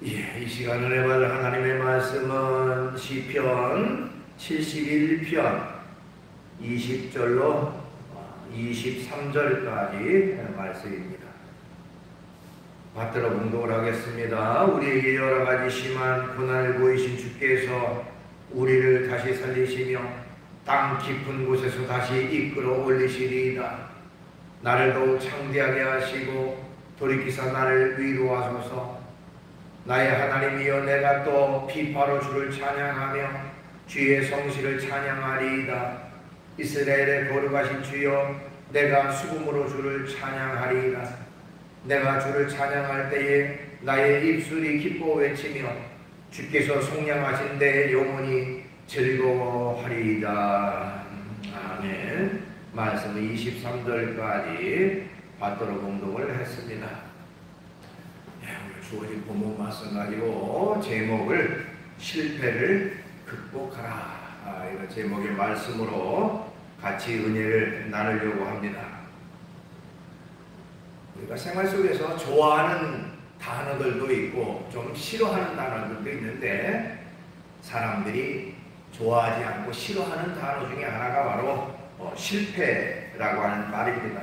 이 시간을 해볼 하나님의 말씀은 시편 71편 20절로 23절까지 말씀입니다. 받들어 봉독을 하겠습니다. 우리에게 여러가지 심한 고난을 보이신 주께서 우리를 다시 살리시며 땅 깊은 곳에서 다시 이끌어 올리시리이다. 나를 더욱 창대하게 하시고 돌이키사 나를 위로하소서. 나의 하나님이여, 내가 또 비파로 주를 찬양하며 주의 성실을 찬양하리이다. 이스라엘의 거룩하신 주여, 내가 수금으로 주를 찬양하리이다. 내가 주를 찬양할 때에 나의 입술이 기뻐 외치며 주께서 속량하신 내 영혼이 즐거워하리이다. 아멘. 말씀 23절까지 받도록 봉독을 했습니다. 주어진 본문 말씀 가지고 제목을 실패를 극복하라, 이런 제목의 말씀으로 같이 은혜를 나누려고 합니다. 우리가 생활 속에서 좋아하는 단어들도 있고 좀 싫어하는 단어들도 있는데, 사람들이 좋아하지 않고 싫어하는 단어 중에 하나가 바로 실패라고 하는 말입니다.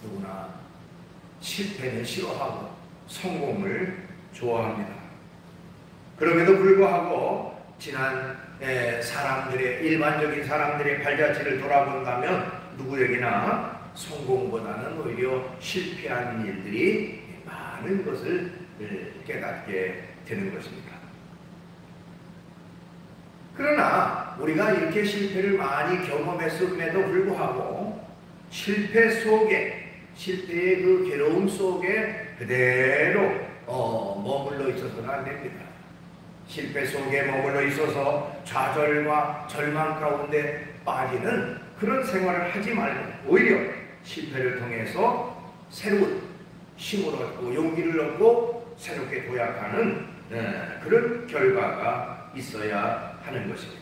누구나 실패는 싫어하고 성공을 좋아합니다. 그럼에도 불구하고 지난 일반적인 사람들의 발자취를 돌아본다면 누구에게나 성공보다는 오히려 실패한 일들이 많은 것을 깨닫게 되는 것입니다. 그러나 우리가 이렇게 실패를 많이 경험했음에도 불구하고 실패의 그 괴로움 속에 그대로 머물러 있어서는 안 됩니다. 실패 속에 머물러 있어서 좌절과 절망 가운데 빠지는 그런 생활을 하지 말고, 오히려 실패를 통해서 새로운 힘을 얻고 용기를 얻고 새롭게 도약하는 그런 결과가 있어야 하는 것입니다.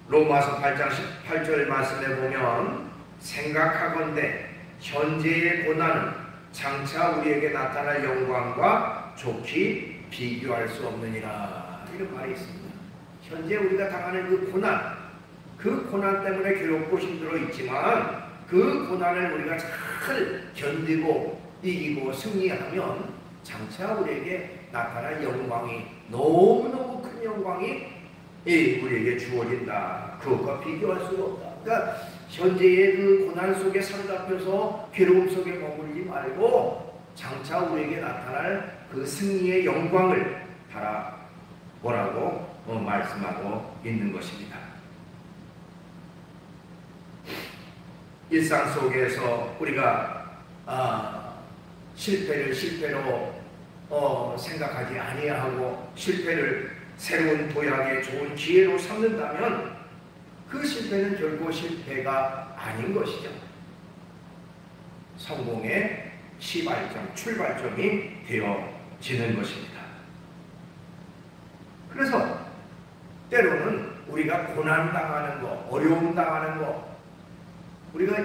로마서 8장 18절 말씀에 보면, 생각하건대 현재의 고난은 장차 우리에게 나타날 영광과 좋게 비교할 수 없느니라, 이런 말이 있습니다. 현재 우리가 당하는 그 고난 때문에 괴롭고 힘들어 있지만, 그 고난을 우리가 잘 견디고 이기고 승리하면 장차 우리에게 나타날 영광이, 너무너무 큰 영광이 우리에게 주어진다. 그것과 비교할 수가 없다. 그러니까 현재의 그 고난 속에 사로잡혀서 괴로움 속에 머물지 말고 장차 우리에게 나타날 그 승리의 영광을 바라보라고 말씀하고 있는 것입니다. 일상 속에서 우리가 실패로 생각하지 아니하고 실패를 새로운 도약의 좋은 기회로 삼는다면 그 실패는 결코 실패가 아닌 것이죠. 성공의 출발점이 되어지는 것입니다. 그래서 때로는 우리가 고난당하는 거, 어려움 당하는 거, 우리가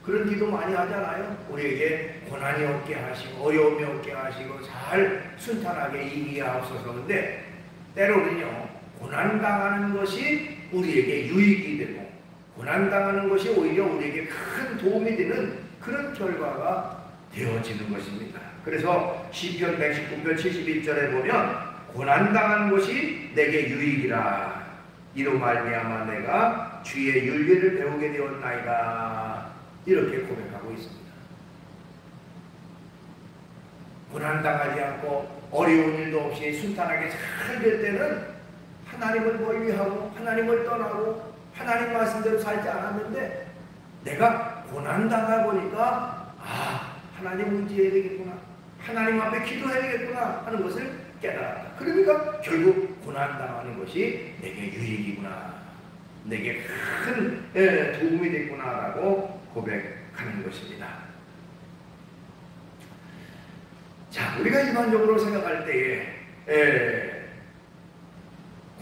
그런 기도 많이 하잖아요. 우리에게 고난이 없게 하시고 어려움이 없게 하시고 잘 순탄하게 이기게 하옵소서. 근데 때로는요, 고난당하는 것이 우리에게 유익이 되고 고난당하는 것이 오히려 우리에게 큰 도움이 되는 그런 결과가 되어지는 것입니다. 그래서 시편 119편 71절에 보면, 고난당하는 것이 내게 유익이라, 이로 말미암아 내가 주의 윤리를 배우게 되었나이다, 이렇게 고백하고 있습니다. 고난당하지 않고 어려운 일도 없이 순탄하게 잘 될 때는 하나님을 멀리하고 하나님을 떠나고 하나님 말씀대로 살지 않았는데, 내가 고난당하 보니까 하나님 의지해야 되겠구나, 하나님 앞에 기도해야 되겠구나 하는 것을 깨달았다. 그러니까 결국 고난당하는 것이 내게 유익이구나, 내게 큰 도움이 됐구나라고 고백하는 것입니다. 자, 우리가 일반적으로 생각할 때에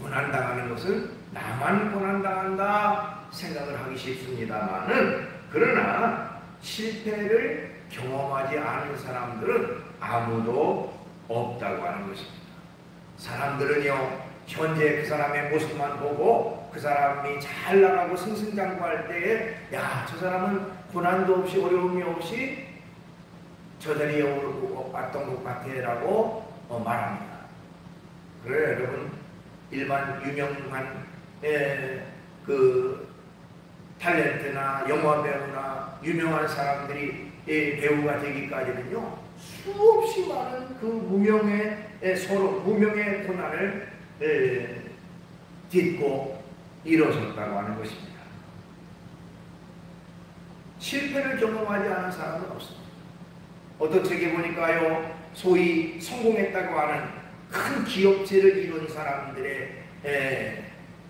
고난당하는 것은 나만 고난당한다 생각을 하기 쉽습니다만은, 그러나 실패를 경험하지 않은 사람들은 아무도 없다고 하는 것입니다. 사람들은요, 현재 그 사람의 모습만 보고 그 사람이 잘 나가고 승승장구할 때에 야, 저 사람은 고난도 없이 어려움이 없이 저 자리에 왔던 것 같아 라고 말합니다. 그래요, 여러분. 일반 유명한 그 탤런트나 영화 배우나 유명한 사람들이 배우가 되기까지는요, 수없이 많은 그 무명의 서로 무명의 고난을 딛고 일어섰다고 하는 것입니다. 실패를 경험하지 않은 사람은 없습니다. 어떤 책에 보니까요, 소위 성공했다고 하는 큰 기업체를 이룬 사람들의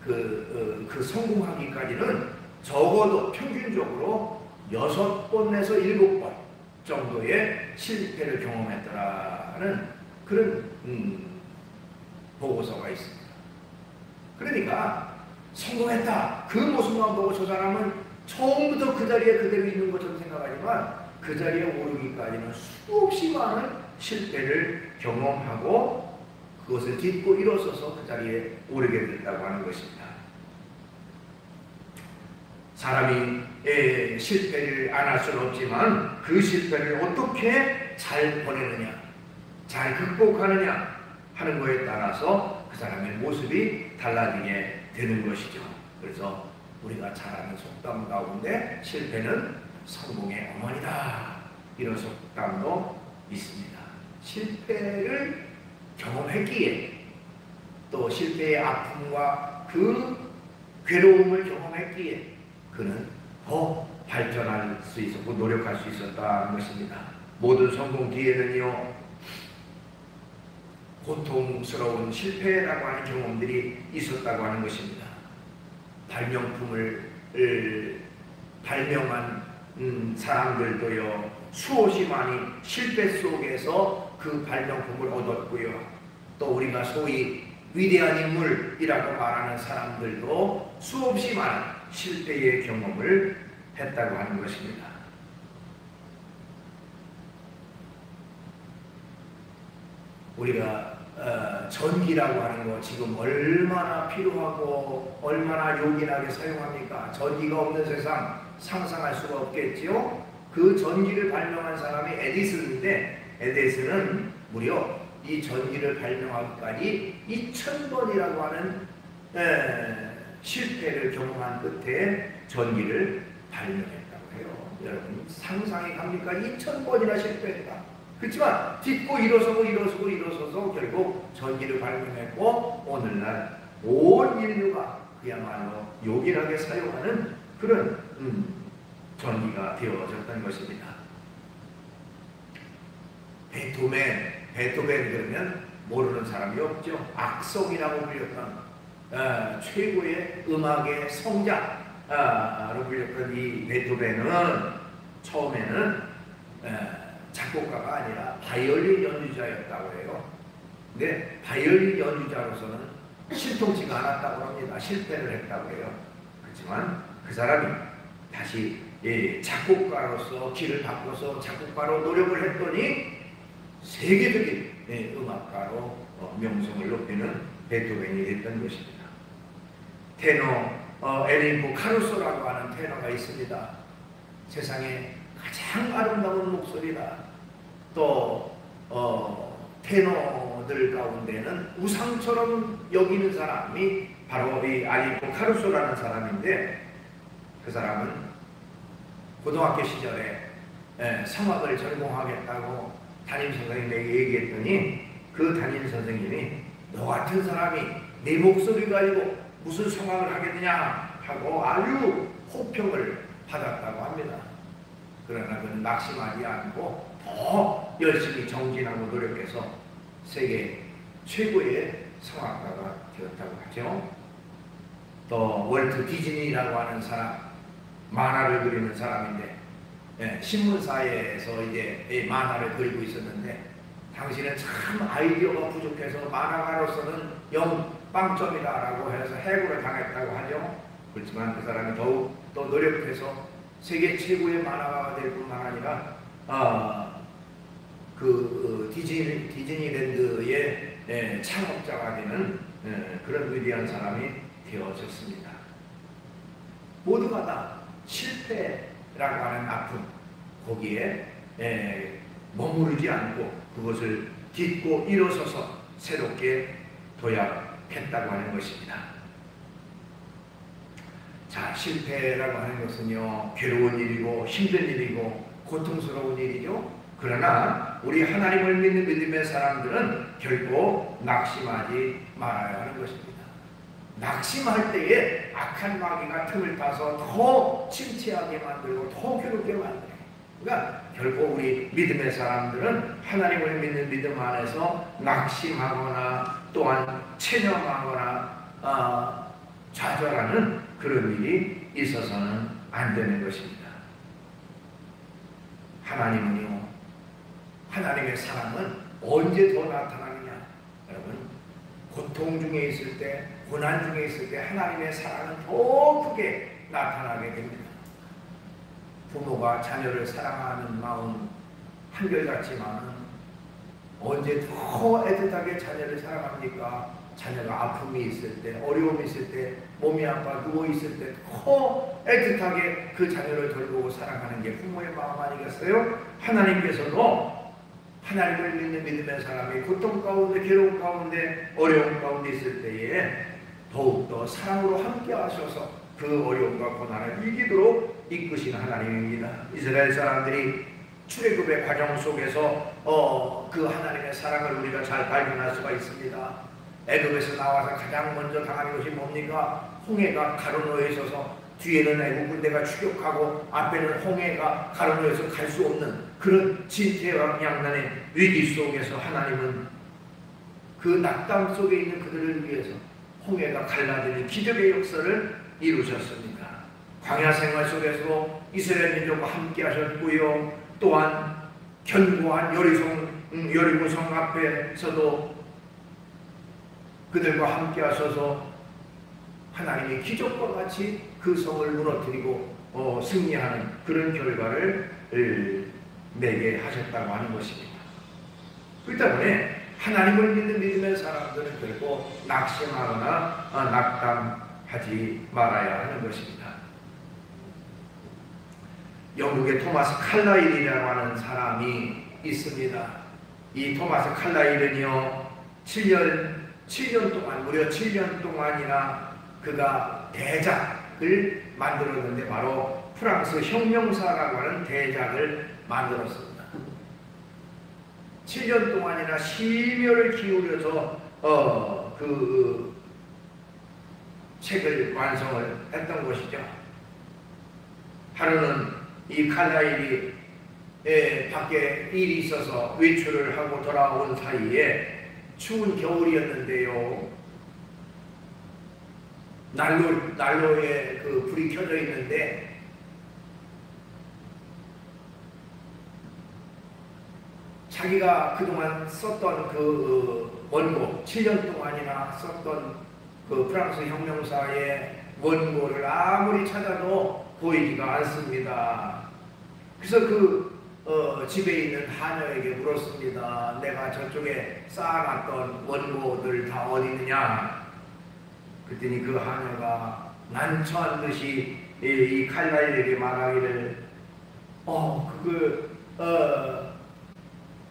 그 성공하기까지는 적어도 평균적으로 6번에서 7번 정도의 실패를 경험했더라는 그런 보고서가 있습니다. 그러니까 성공했다, 그 모습만 보고 저 사람은 처음부터 그 자리에 그대로 있는 것처럼 생각하지만 그 자리에 오르기까지는 수없이 많은 실패를 경험하고 그것을 딛고 일어서서 그 자리에 오르게 됐다고 하는 것입니다. 사람이 실패를 안 할 수는 없지만 그 실패를 어떻게 잘 보내느냐, 잘 극복하느냐 하는 것에 따라서 그 사람의 모습이 달라지게 되는 것이죠. 그래서 우리가 잘 아는 속담 가운데 실패는 성공의 어머니다, 이런 속담도 있습니다. 실패를 경험했기에, 또 실패의 아픔과 그 괴로움을 경험했기에 그는 더 발전할 수 있었고 노력할 수 있었다는 것입니다. 모든 성공 뒤에는요, 고통스러운 실패라고 하는 경험들이 있었다고 하는 것입니다. 발명품을 발명한 사람들도요, 수없이 많이 실패 속에서 그 발명품을 얻었고요. 또 우리가 소위 위대한 인물이라고 말하는 사람들도 수없이 많은 실패의 경험을 했다고 하는 것입니다. 우리가 전기라고 하는 거 지금 얼마나 필요하고 얼마나 요긴하게 사용합니까? 전기가 없는 세상 상상할 수가 없겠지요. 그 전기를 발명한 사람이 에디슨인데, 에디슨은 무려 이 전기를 발명하기까지 2000번이라고 하는 실패를 경험한 끝에 전기를 발명했다고 해요. 여러분 상상이 갑니까? 2000번이나 실패했다. 그렇지만 딛고 일어서서 결국 전기를 발명했고 오늘날 온 인류가 그야말로 요긴하게 사용하는 그런 전기가 되어졌던 것입니다. 베토벤 그러면 모르는 사람이 없죠. 악성이라고 불렸던 최고의 음악의 성자로 불렸던 이 베토벤은 처음에는 작곡가가 아니라 바이올린 연주자였다고 해요. 근데 바이올린 연주자로서는 실통치가 않았다고 합니다. 실패를 했다고 해요. 그렇지만 그 사람이 다시 작곡가로서 길을 바꿔서 작곡가로 노력을 했더니 세계적인 음악가로 명성을 높이는 베토벤이 됐던 것입니다. 테너 에린코 카루소라고 하는 테너가 있습니다. 세상에 가장 아름다운 목소리다. 또 테너들 가운데는 우상처럼 여기는 사람이 바로 이 에린코 카루소라는 사람인데, 그 사람은 고등학교 시절에 성악을 전공하겠다고 담임선생님에게 얘기했더니 그 담임선생님이 너 같은 사람이 내 목소리 가지고 무슨 성악을 하겠느냐 하고 아주 호평을 받았다고 합니다. 그러나 그는 낙심하지 않고 더 열심히 정진하고 노력해서 세계 최고의 성악가가 되었다고 하죠. 또 월트 디즈니라고 하는 사람, 만화를 그리는 사람인데 신문사에서 이제 만화를 그리고 있었는데 당신은 참 아이디어가 부족해서 만화가로서는 0빵점이다라고 해서 해고를 당했다고 하죠. 그렇지만 그 사람이 더욱 더 노력해서 세계 최고의 만화가가 될 뿐만 아니라 디즈니랜드의 창업자가 되는 그런 위대한 사람이 되어졌습니다. 모두가 다 실패라고 하는 아픔, 거기에 머무르지 않고 그것을 딛고 일어서서 새롭게 도약했다고 하는 것입니다. 자, 실패라고 하는 것은요, 괴로운 일이고 힘든 일이고 고통스러운 일이죠. 그러나 우리 하나님을 믿는 믿음의 사람들은 결코 낙심하지 말아야 하는 것입니다. 낙심할 때에 악한 마귀가 틈을 타서 더 침체하게 만들고 더 괴롭게 만들어요. 그러니까 결코 우리 믿음의 사람들은 하나님을 믿는 믿음 안에서 낙심하거나 또한 체념하거나 좌절하는 그런 일이 있어서는 안 되는 것입니다. 하나님은요, 하나님의 사랑은 언제 더 나타나느냐? 여러분, 고통 중에 있을 때, 고난 중에 있을 때 하나님의 사랑은 더 크게 나타나게 됩니다. 부모가 자녀를 사랑하는 마음 한결같지만 언제 더 애틋하게 자녀를 사랑합니까? 자녀가 아픔이 있을 때, 어려움이 있을 때, 몸이 아파 누워있을 때 더 애틋하게 그 자녀를 돌보고 사랑하는 게 부모의 마음 아니겠어요? 하나님께서도 하나님을 믿는 믿음의 사람이 고통 가운데, 괴로움 가운데, 어려움 가운데 있을 때에 더욱더 사랑으로 함께 하셔서 그 어려움과 고난을 이기도록 이끄시는 하나님입니다. 이스라엘 사람들이 출애굽의 과정 속에서 그 하나님의 사랑을 우리가 잘 발견할 수가 있습니다. 애굽에서 나와서 가장 먼저 당한 것이 뭡니까? 홍해가 가로놓여 있어서 뒤에는 애굽 군대가 추격하고 앞에는 홍해가 가로놓여서 갈 수 없는 그런 진퇴양난의 위기 속에서 하나님은 그 낙담 속에 있는 그들을 위해서 홍해가 갈라지는 기적의 역사를 이루셨습니다. 광야 생활 속에서 이스라엘 민족과 함께 하셨고요. 또한 견고한 여리고성 앞에서도 그들과 함께 하셔서 하나님이 기적과 같이 그 성을 무너뜨리고 승리하는 그런 결과를 내게 하셨다고 하는 것입니다. 그렇기 때문에 하나님을 믿는 믿음의 사람들은 결코 낙심하거나 낙담하지 말아야 하는 것입니다. 영국의 토마스 칼라일이라고 하는 사람이 있습니다. 이 토마스 칼라일은요, 7년 동안, 무려 7년 동안이나 그가 대작을 만들었는데 바로 프랑스 혁명사라고 하는 대작을 만들었습니다. 7년 동안이나 심혈을 기울여서 그 책을 완성을 했던 것이죠. 하루는 이 칼라일이 밖에 일이 있어서 외출을 하고 돌아온 사이에 추운 겨울이었는데요. 난로에 그 불이 켜져 있는데 자기가 그동안 썼던 그 원고, 7년 동안이나 썼던 그 프랑스 혁명사의 원고를 아무리 찾아도 보이지가 않습니다. 그래서 집에 있는 하녀에게 물었습니다. 내가 저쪽에 쌓아놨던 원고들 다 어디 있느냐? 그랬더니 그 하녀가 난처한 듯이 이 칼라일에게 말하기를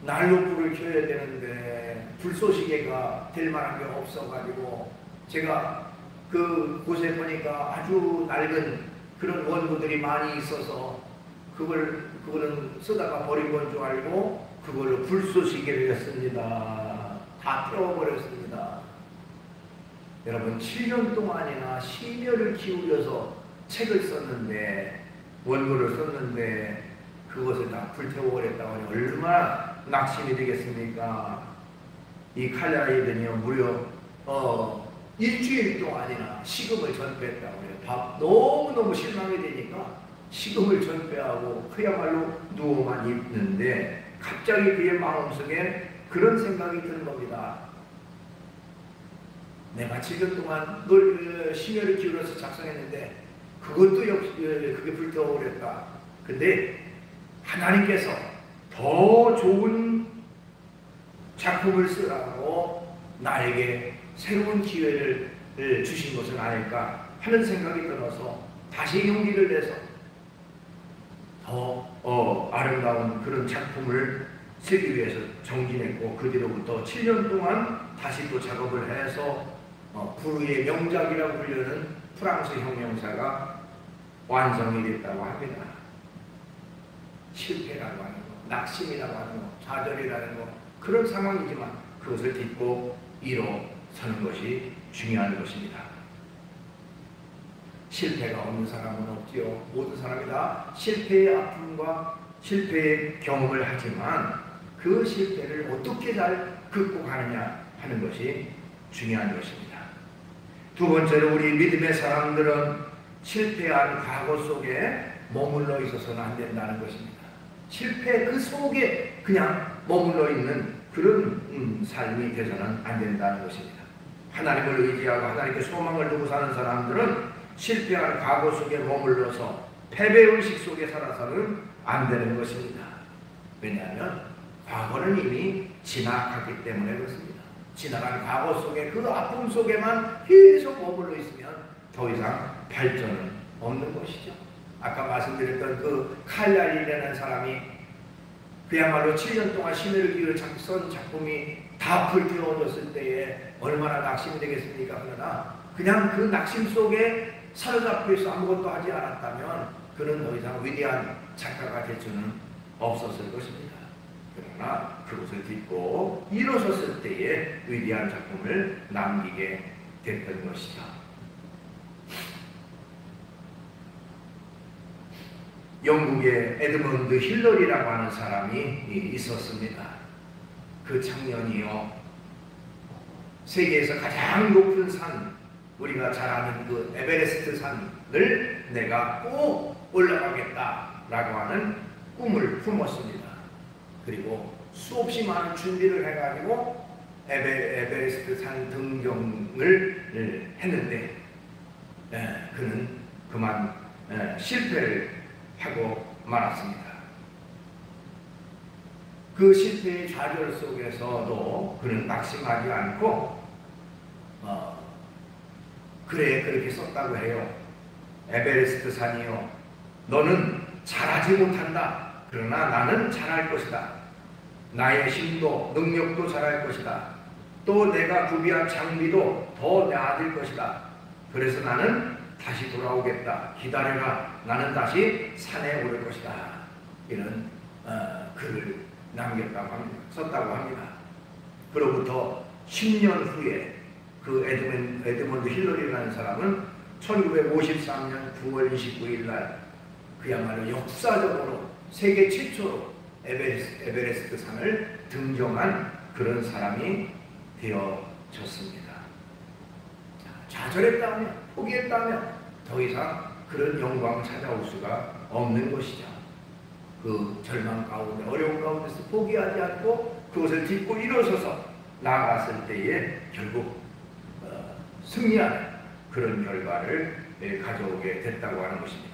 난로 불을 켜야 되는데 불쏘시개가 될 만한 게 없어가지고 제가 그 곳에 보니까 아주 낡은 그런 원고들이 많이 있어서 그거는 쓰다가 버린 건 줄 알고 그걸로 불쏘시개를 했습니다. 다 태워버렸습니다. 여러분, 7년 동안이나 심혈을 기울여서 책을 썼는데, 원고를 썼는데 그것을 다 불태워버렸다고 하니 얼마나 낙심이 되겠습니까? 이 칼라일은요, 무려 일주일 동안이나 식음을 전폐했다고 해요. 너무너무 실망이 되니까 식음을 전폐하고 그야말로 누워만 있는데 갑자기 그의 마음속에 그런 생각이 드는 겁니다. 내가 7년 동안 심혈을 기울여서 작성했는데 그것도 역시 그게 불태워버렸다. 근데 하나님께서 더 좋은 작품을 쓰라고 나에게 새로운 기회를 주신 것은 아닐까 하는 생각이 들어서 다시 용기를 내서 더 아름다운 그런 작품을 쓰기 위해서 정진했고, 그 뒤로부터 7년 동안 다시 또 작업을 해서 부르의 명작이라고 불리는 프랑스 혁명사가 완성이 됐다고 합니다. 실패라고 하는 것, 낙심이라고 하는 것, 좌절이라는 것, 그런 상황이지만 그것을 딛고 일어서는 것이 중요한 것입니다. 실패가 없는 사람은 없지요. 모든 사람이 다 실패의 아픔과 실패의 경험을 하지만 그 실패를 어떻게 잘 극복하느냐 하는 것이 중요한 것입니다. 두 번째로, 우리 믿음의 사람들은 실패한 과거 속에 머물러 있어서는 안 된다는 것입니다. 실패 그 속에 그냥 머물러 있는 그런 삶이 되서는 안 된다는 것입니다. 하나님을 의지하고 하나님께 소망을 두고 사는 사람들은 실패한 과거 속에 머물러서 패배의식 속에 살아서는 안 되는 것입니다. 왜냐하면 과거는 이미 지나갔기 때문에 그렇습니다. 지나간 과거 속에, 그 아픔 속에만 계속 머물러 있으면 더 이상 발전은 없는 것이죠. 아까 말씀드렸던 그 칼날이라는 사람이 그야말로 7년 동안 심혈을 기울여 쓴 작품이 다 불태워졌을 때에 얼마나 낙심이 되겠습니까? 그러나 그냥 그 낙심 속에 사로잡혀 있어 아무것도 하지 않았다면 그는 더 이상 위대한 작가가 될 수는 없었을 것입니다. 그러나 그것을 딛고 일어섰을 때에 위대한 작품을 남기게 됐던 것이다. 영국의 에드먼드 힐러리라고 하는 사람이 있었습니다. 그 청년이요, 세계에서 가장 높은 산, 우리가 잘 아는 그 에베레스트 산을 내가 꼭 올라가겠다라고 하는 꿈을 품었습니다. 그리고 수없이 많은 준비를 해가지고 에베레스트 산 등정을 했는데 그는 그만 실패를 하고 말았습니다. 그 실패의 좌절 속에서도 그는 낙심하지 않고 그래, 그렇게 썼다고 해요. 에베레스트 산이요, 너는 잘하지 못한다. 그러나 나는 잘할 것이다. 나의 힘도 능력도 잘할 것이다. 또 내가 구비한 장비도 더 나아질 것이다. 그래서 나는 다시 돌아오겠다. 기다려라. 나는 다시 산에 오를 것이다. 이런 글을 남겼다고 합니다. 썼다고 합니다. 그로부터 10년 후에 그 에드먼드 힐러리라는 사람은 1953년 9월 29일 날 그야말로 역사적으로 세계 최초로 에베레스트 산을 등정한 그런 사람이 되어졌습니다. 좌절했다면, 포기했다면 더 이상 그런 영광을 찾아올 수가 없는 것이죠. 그 절망 가운데, 어려운 가운데서 포기하지 않고 그것을 딛고 일어서서 나아갔을 때에 결국 승리하는 그런 결과를 가져오게 됐다고 하는 것입니다.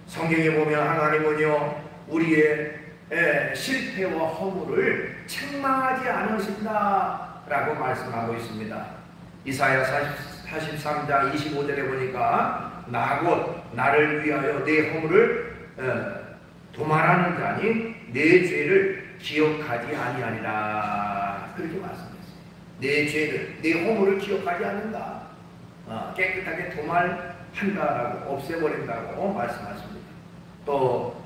성경에 보면 하나님은요, 우리의 실패와 허물을 책망하지 않으신다라고 말씀하고 있습니다. 이사야 43장 25절에 보니까 나 곧 나를 위하여 내 허물을 도말하는 자니 내 죄를 기억하지 아니하리라, 그렇게 말씀했어요. 내 죄를, 내 허물을 기억하지 않는다. 깨끗하게 도말한다라고, 없애버린다고 말씀하십니다. 또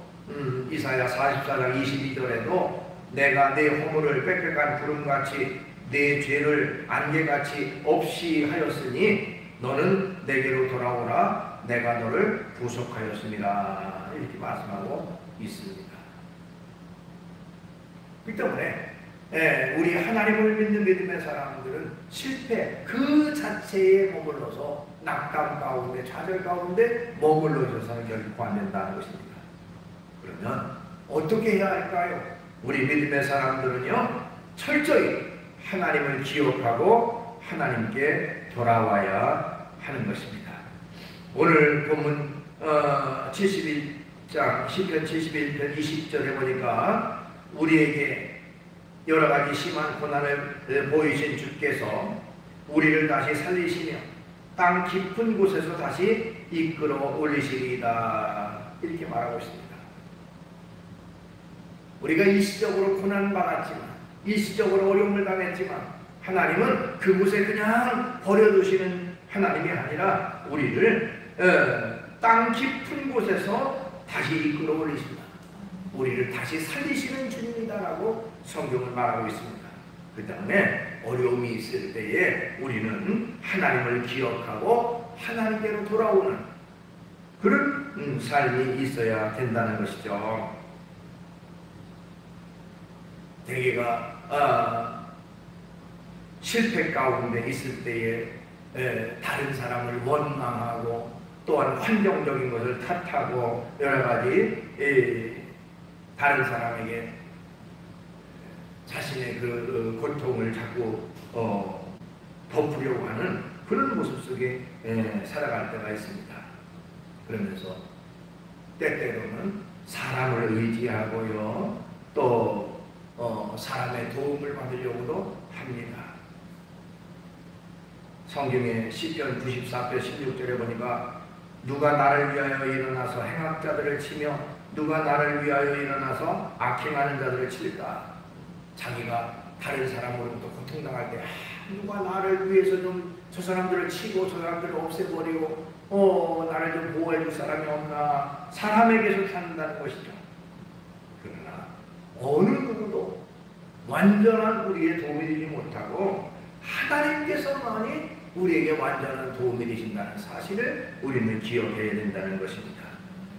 이사야 44장 22절에도 내가 내 허물을 빽빽한 구름같이 내 죄를 안개같이 없이 하였으니 너는 내게로 돌아오라. 내가 너를 구속하였습니다. 이렇게 말씀하고 있습니다. 그렇기 때문에 우리 하나님을 믿는 믿음의 사람들은 실패 그 자체에 머물러서 낙담 가운데, 좌절 가운데 머물러 있어서는 결코 안 된다는 것입니다. 그러면 어떻게 해야 할까요? 우리 믿음의 사람들은요, 철저히 하나님을 기억하고 하나님께 돌아와야 하는 것입니다. 오늘 본문 71장 시편 71편 20절에 보니까 우리에게 여러 가지 심한 고난을 보이신 주께서 우리를 다시 살리시며 땅 깊은 곳에서 다시 이끌어 올리시리이다, 이렇게 말하고 있습니다. 우리가 일시적으로 고난받았지만, 일시적으로 어려움을 당했지만 하나님은 그곳에 그냥 버려두시는 하나님이 아니라 우리를 땅 깊은 곳에서 다시 이끌어 올리신다, 우리를 다시 살리시는 주님이다라고 성경을 말하고 있습니다. 그 다음에 어려움이 있을 때에 우리는 하나님을 기억하고 하나님께로 돌아오는 그런 삶이 있어야 된다는 것이죠. 대개가 실패 가운데 있을 때에 다른 사람을 원망하고 또한 환경적인 것을 탓하고 여러 가지 다른 사람에게 자신의 그 고통을 자꾸 덮으려고 하는 그런 모습 속에 살아갈 때가 있습니다. 그러면서 때때로는 사람을 의지하고요, 또 사람의 도움을 받으려고도 합니다. 성경의 시편 94편 16절에 보니까 누가 나를 위하여 일어나서 행악자들을 치며 누가 나를 위하여 일어나서 악행하는 자들을 칠까? 자기가 다른 사람으로부터 고통당할 때 누가 나를 위해서 좀 저 사람들을 치고 저 사람들을 없애버리고 나를 좀 보호해 줄 사람이 없나, 사람에게서 찾는다는 것이죠. 그러나 어느 누구도 완전한 우리의 도움이 되지 못하고 하나님께서만이 우리에게 완전한 도움이 되신다는 사실을 우리는 기억해야 된다는 것입니다.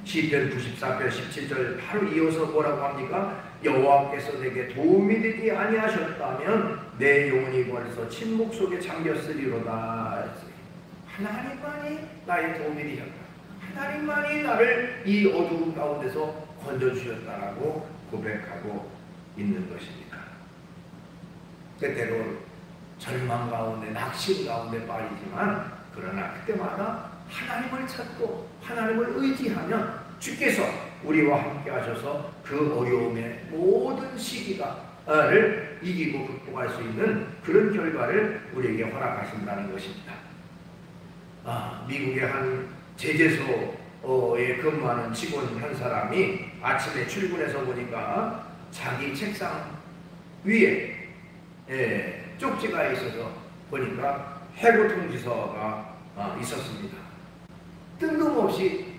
시편 94편 17절 바로 이어서 뭐라고 합니까? 여호와께서 내게 도움이 되지 아니하셨다면 내 영혼이 벌써 침묵 속에 잠겼으리로다. 하나님만이 나의 도움이 되셨다, 하나님만이 나를 이 어두운 가운데서 건져주셨다라고 고백하고 있는 것입니다. 때때로 절망 가운데 낙심 가운데 빠지지만 그러나 그때마다 하나님을 찾고 하나님을 의지하면 주께서 우리와 함께 하셔서 그 어려움의 모든 시기를 이기고 극복할 수 있는 그런 결과를 우리에게 허락하신다는 것입니다. 미국의 한 제재소에 근무하는 직원 한 사람이 아침에 출근해서 보니까 자기 책상 위에 쪽지가 있어서 보니까 해고 통지서가 있었습니다. 뜬금없이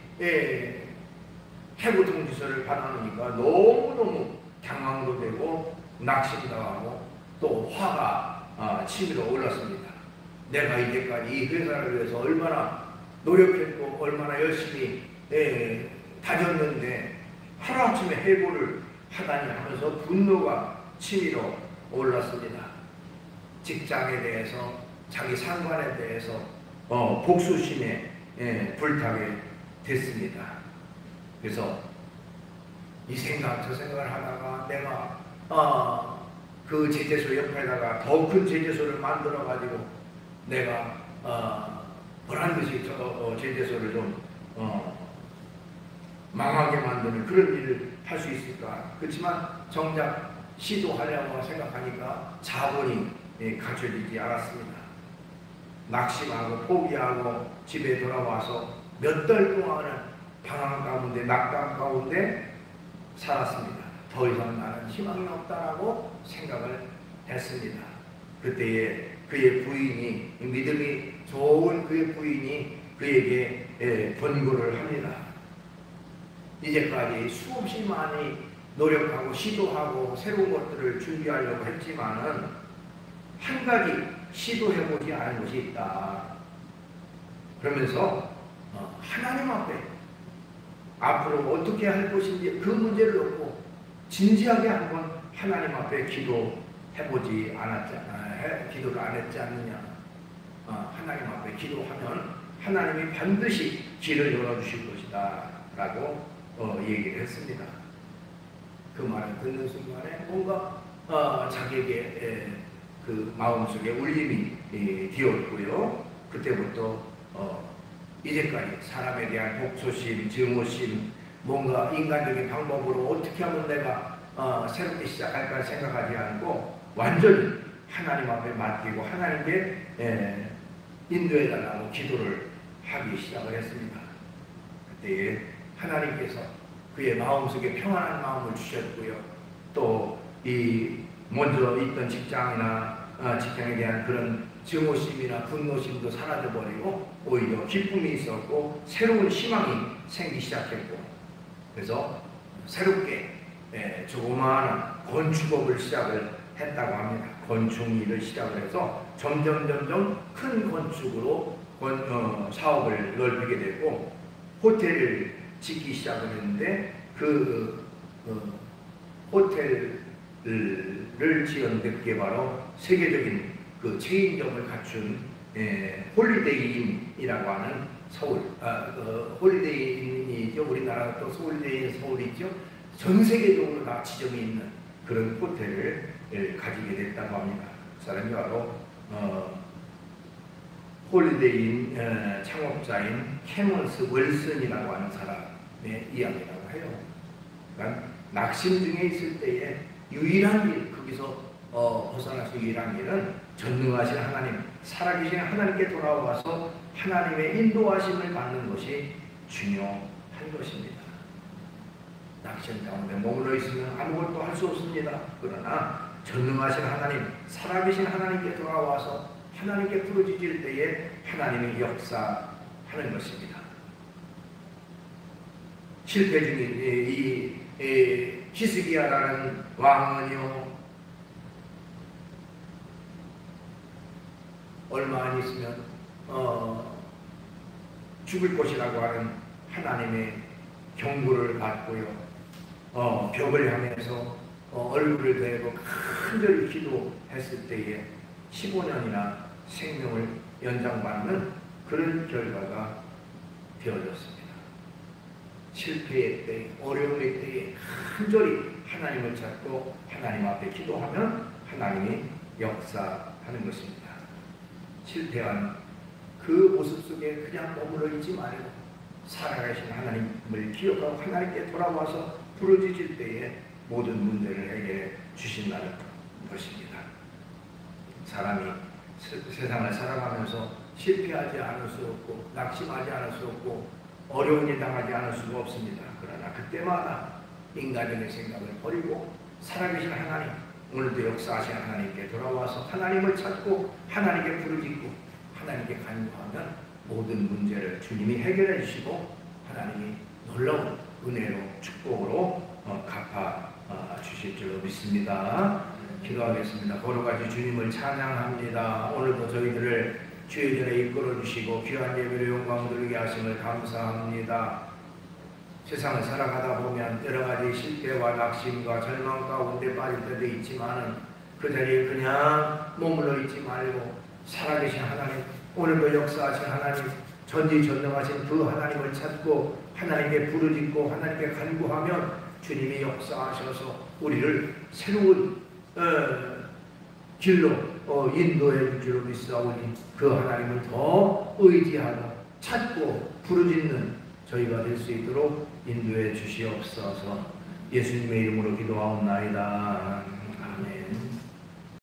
해고 통지서를 받아놓으니까 너무너무 당황도 되고 낙심당하고 또 화가 치밀어 올랐습니다. 내가 이제까지 이 회사를 위해서 얼마나 노력했고 얼마나 열심히 다녔는데 하루아침에 해고를 하다니 하면서 분노가 치밀어 올랐습니다. 직장에 대해서, 자기 상관에 대해서 복수심에 불타게 됐습니다. 그래서 이 생각 저 생각을 하다가 내가 그 제재소 옆에다가 더 큰 제재소를 만들어 가지고 내가 보란듯이 저 제재소를 좀 망하게 만드는 그런 일을 할 수 있을까? 그렇지만 정작 시도하려고 생각하니까 자본이 갖춰지지 않았습니다. 낙심하고 포기하고 집에 돌아와서 몇 달 동안은 방황 가운데 낙담 가운데 살았습니다. 더 이상 나는 희망이 없다라고 생각을 했습니다. 그때에 그의 부인이, 믿음이 좋은 그의 부인이 그에게 권고를 합니다. 이제까지 수없이 많이 노력하고 시도하고 새로운 것들을 준비하려고 했지만은 한 가지 시도해보지 않은 것이 있다. 그러면서 하나님 앞에 앞으로 어떻게 할 것인지 그 문제를 놓고 진지하게 한번 하나님 앞에 기도해보지 않았잖아. 기도를 안 했지 않느냐. 하나님 앞에 기도하면 하나님이 반드시 길을 열어주실 것이다 라고 얘기를 했습니다. 그 말을 듣는 순간에 뭔가 자기에게 그 마음속에 울림이 되었고요. 그때부터 이제까지 사람에 대한 복소심, 증오심, 뭔가 인간적인 방법으로 어떻게 하면 내가 새롭게 시작할까 생각하지 않고 완전히 하나님 앞에 맡기고 하나님께 인도해달라고 기도를 하기 시작을 했습니다. 그때 하나님께서 그의 마음속에 평안한 마음을 주셨고요. 또 이 먼저 있던 직장에 대한 그런 증오심이나 분노심도 사라져버리고 오히려 기쁨이 있었고 새로운 희망이 생기기 시작했고, 그래서 새롭게 조그마한 건축업을 시작을 했다고 합니다. 건축 일을 시작을 해서 점점 큰 건축으로 사업을 넓히게 되고 호텔을 짓기 시작을 했는데 그 호텔을 지은 게 바로 세계적인 그 체인점을 갖춘 홀리데이인이라고 하는 서울, 홀리데이인이죠. 우리나라 또 홀리데이 서울이 있죠. 전 세계적으로 다 지정이 있는 그런 호텔을 가지게 됐다고 합니다. 그 사람이 바로 홀리데이인 창업자인 캐먼스 웰슨이라고 하는 사람의 이야기라고 해요. 그러니까 낙심 중에 있을 때에 유일한 길, 거기서 벗어날 수 유일한 길은 전능하신 하나님, 살아계신 하나님께 돌아와서 하나님의 인도하심을 받는 것이 중요한 것입니다. 낙심 가운데 머물러 있으면 아무것도 할 수 없습니다. 그러나 전능하신 하나님, 살아계신 하나님께 돌아와서 하나님께 부르짖을 때에 하나님의 역사하는 것입니다. 실패 중인 이 히스기야라는 왕은요, 얼마 안 있으면 죽을 것이라고 하는 하나님의 경고를 받고요, 벽을 향해서 얼굴을 대고 간절히 기도했을 때에 15년이나 생명을 연장받는 그런 결과가 되어졌습니다. 실패의 때, 어려움의 때에 간절히 하나님을 찾고 하나님 앞에 기도하면 하나님이 역사하는 것입니다. 실패한 그 모습 속에 그냥 머물러 있지 말고 살아계신 하나님을 기억하고 하나님께 돌아와서 부르짖을 때에 모든 문제를 해결해 주신다는 것입니다. 사람이 세상을 살아가면서 실패하지 않을 수 없고 낙심하지 않을 수 없고 어려운 일 당하지 않을 수가 없습니다. 그러나 그때마다 인간적인 생각을 버리고 살아계신 하나님, 오늘도 역사하신 하나님께 돌아와서 하나님을 찾고 하나님께 부르짖고 하나님께 간구하면 모든 문제를 주님이 해결해 주시고 하나님이 놀라운 은혜로 축복으로 갚아 주실 줄 믿습니다. 기도하겠습니다. 거룩하신 주님을 찬양합니다. 오늘도 저희들을 주의 전에 이끌어 주시고 귀한 예배로 영광 돌리게 하심을 감사합니다. 세상을 살아가다 보면 여러 가지 실패와 낙심과 절망 가운데 빠질 때도 있지만은 그 자리에 그냥 머물러 있지 말고 살아계신 하나님, 오늘도 역사하신 하나님, 전지전능하신 그 하나님을 찾고 하나님께 부르짖고 하나님께 간구하면 주님이 역사하셔서 우리를 새로운 길로 인도해 줄 줄로 믿사오니 그 하나님을 더 의지하고 찾고 부르짖는 저희가 될 수 있도록 인도해 주시옵소서. 예수님의 이름으로 기도하옵나이다. 아멘.